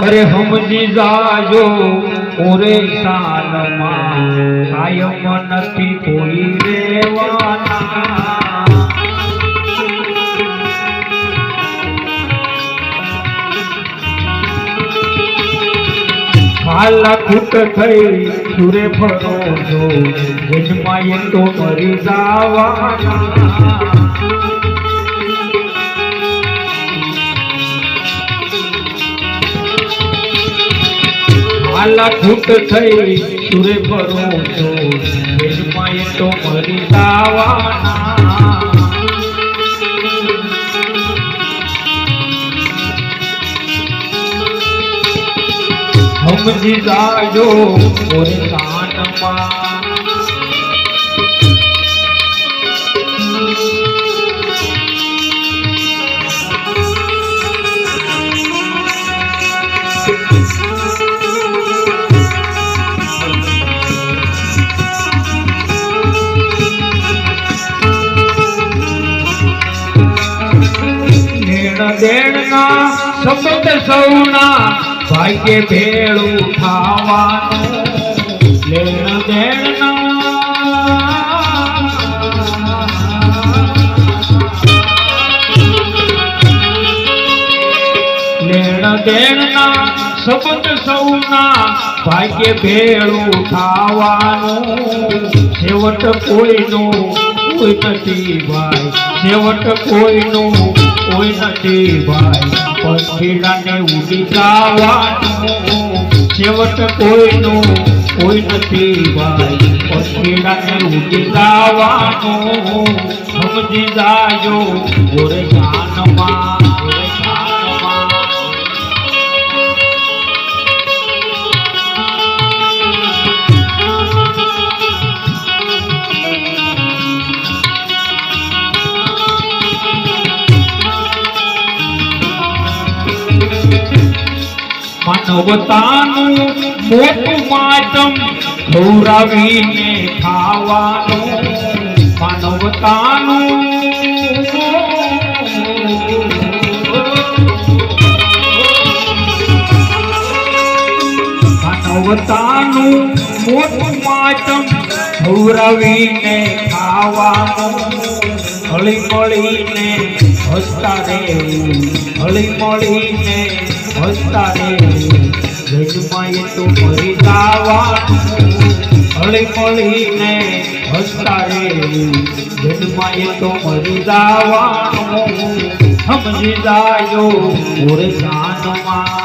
अरे समझी जाजो ओरे शान मां कायम नथी कोई रेवाना खाला खूट थई सुरे फरो जो जजमाए तो मरी जावाना खाला खूट थई सुरे फरो जो जजमाए तो मरी जावाना समझी जाजो और कान देना शब्द सौना भाग्य भेड़ू खावानो लेन देना लेन देना शब्द सौना भाग्य भेड़ू खावानो छेवट कोईनो कोई नथी भाई छेवट कोईनो कोई नथी भाई पक्षीड़ा ने उड़ी जावानो छेवट कोईनो कोई नथी भाई पक्षीड़ा ने उड़ी जावानो समझी जाजो गोरे कानमा मानवतानु मोटू मातम खौरावीने खावानो मानवतानु मानवतानु मोटू मातम खौरावीने खावानो हળી મળીને હસતા રહેવું હળી મળીને હસતા રહેવું જન્માએ તો મરી જવાનું હળી મળીને હસતા રહેવું જન્માએ તો મરી જવાનું સમજી જાજો ઓરે જાનમાં